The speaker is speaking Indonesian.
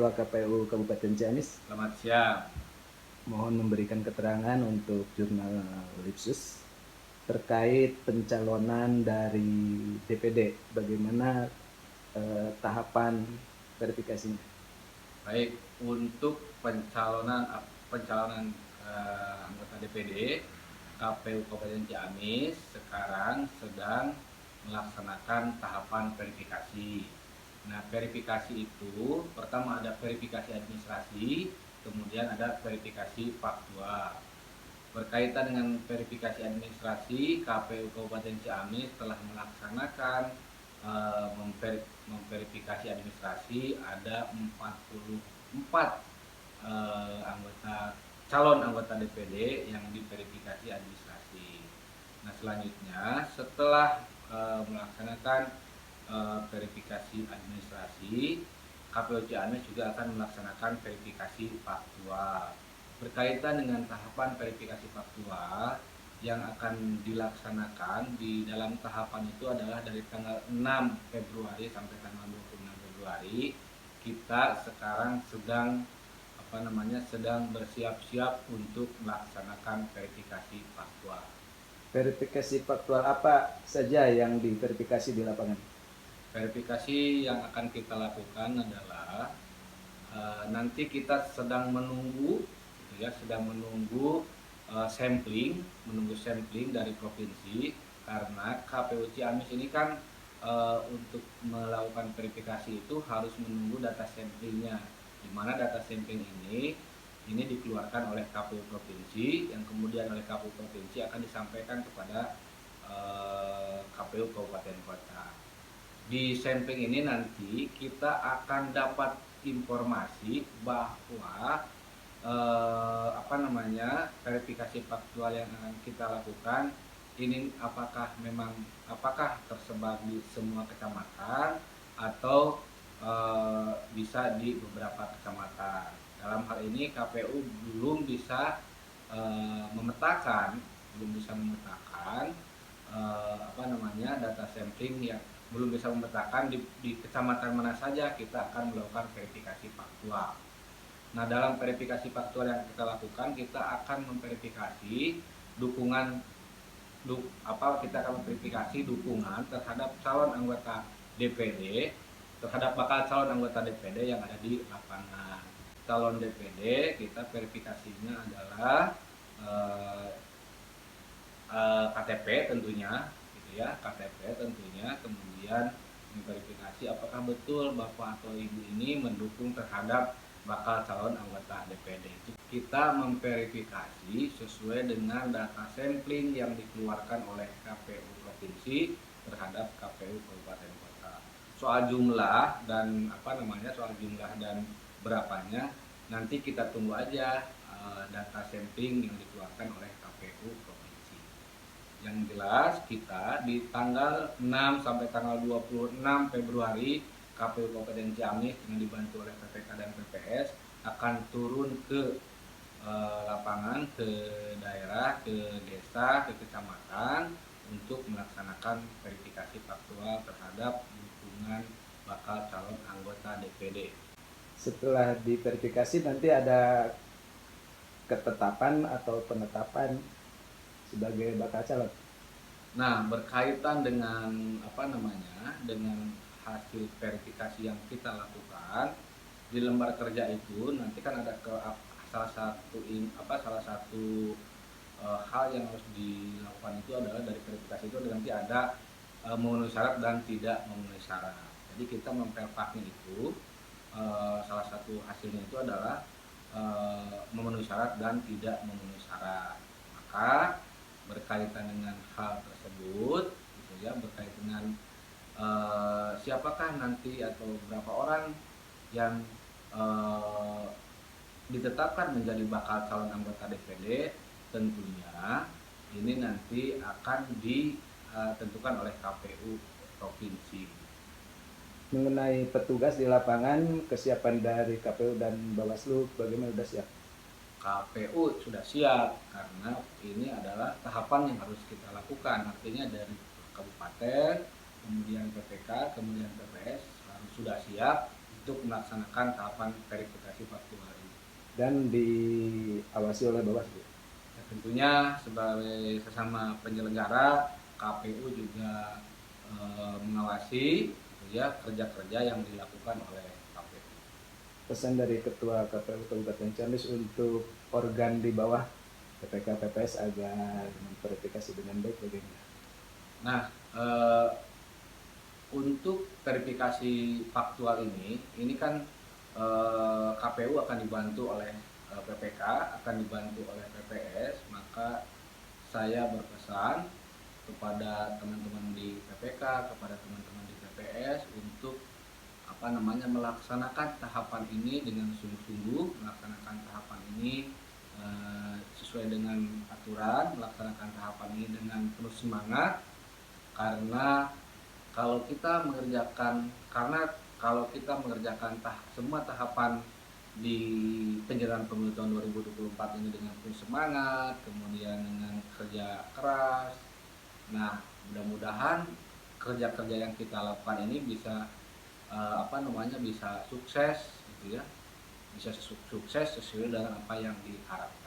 Ketua KPU Kabupaten Ciamis. Selamat siang. Mohon memberikan keterangan untuk jurnal Lipsus terkait pencalonan dari DPD. Bagaimana tahapan verifikasinya? Baik, untuk pencalonan anggota DPD KPU Kabupaten Ciamis sekarang sedang melaksanakan tahapan verifikasi. Nah, verifikasi itu pertama ada verifikasi administrasi, kemudian ada verifikasi faktual. Berkaitan dengan verifikasi administrasi, KPU Kabupaten Ciamis telah melaksanakan memverifikasi administrasi ada 44 calon anggota DPD yang diverifikasi administrasi. Nah, selanjutnya setelah melaksanakan verifikasi administrasi, KPU Ciamis juga akan melaksanakan verifikasi faktual. Berkaitan dengan tahapan verifikasi faktual yang akan dilaksanakan di dalam tahapan itu adalah dari tanggal 6 Februari sampai tanggal 26 Februari. Kita sekarang sedang bersiap-siap untuk melaksanakan verifikasi faktual. Verifikasi faktual apa saja yang diverifikasi di lapangan? Verifikasi yang akan kita lakukan adalah nanti kita sedang menunggu sampling dari provinsi, karena KPU Ciamis ini kan untuk melakukan verifikasi itu harus menunggu data samplingnya, di mana data sampling ini dikeluarkan oleh KPU provinsi, yang kemudian oleh KPU provinsi akan disampaikan kepada KPU kabupaten kota. Di sampling ini nanti kita akan dapat informasi bahwa verifikasi faktual yang akan kita lakukan ini apakah tersebar di semua kecamatan atau bisa di beberapa kecamatan. Dalam hal ini KPU belum bisa memetakan data sampling, yang belum bisa memetakan di kecamatan mana saja kita akan melakukan verifikasi faktual. Nah, dalam verifikasi faktual yang kita lakukan, kita akan memverifikasi dukungan terhadap calon anggota DPD, terhadap bakal calon anggota DPD yang ada di lapangan. Calon DPD kita verifikasinya adalah KTP tentunya, kemudian memverifikasi apakah betul bapak atau ibu ini mendukung terhadap bakal calon anggota DPD. Kita memverifikasi sesuai dengan data sampling yang dikeluarkan oleh KPU provinsi terhadap KPU kabupaten kota. Soal jumlah dan berapanya nanti kita tunggu aja data sampling yang dikeluarkan oleh KPU provinsi. Yang jelas kita di tanggal 6 sampai tanggal 26 Februari KPU Kabupaten Ciamis dengan dibantu oleh PPK dan PPS akan turun ke lapangan, ke daerah, ke desa, ke kecamatan untuk melaksanakan verifikasi faktual terhadap dukungan bakal calon anggota DPD. Setelah diverifikasi nanti ada ketetapan atau penetapan sebagai bakal calon. Nah, berkaitan dengan dengan hasil verifikasi yang kita lakukan di lembar kerja itu, nanti kan ada salah satu hal yang harus dilakukan itu adalah dari verifikasi itu nanti ada memenuhi syarat dan tidak memenuhi syarat. Jadi kita memverifaknya itu salah satu hasilnya itu adalah memenuhi syarat dan tidak memenuhi syarat. Maka berkaitan dengan hal tersebut, berkaitan dengan siapakah nanti atau berapa orang yang ditetapkan menjadi bakal calon anggota DPD, tentunya ini nanti akan ditentukan oleh KPU provinsi. Mengenai petugas di lapangan, kesiapan dari KPU dan Bawaslu bagaimana, sudah siap? KPU sudah siap, karena ini adalah tahapan yang harus kita lakukan, artinya dari kabupaten, kemudian PPK, kemudian PPS harus sudah siap untuk melaksanakan tahapan verifikasi faktual ini. Dan diawasi oleh Bawaslu. Ya, tentunya sebagai sesama penyelenggara, KPU juga mengawasi gitu ya kerja-kerja yang dilakukan oleh KPU. Pesan dari Ketua KPU Kabupaten Ciamis untuk organ di bawah PPK PPS agar memverifikasi dengan baik bagaimana? Nah, untuk verifikasi faktual ini kan KPU akan dibantu oleh PPK, akan dibantu oleh PPS, maka saya berpesan kepada teman-teman di PPK, kepada teman-teman di PPS untuk melaksanakan tahapan ini dengan sungguh-sungguh, melaksanakan tahapan ini sesuai dengan aturan, melaksanakan tahapan ini dengan penuh semangat, karena kalau kita mengerjakan semua tahapan di penyelenggaraan pemilu tahun 2024 ini dengan penuh semangat, kemudian dengan kerja keras, nah mudah-mudahan kerja-kerja yang kita lakukan ini bisa bisa sukses gitu ya, bisa sukses sesuai dengan apa yang diharapkan.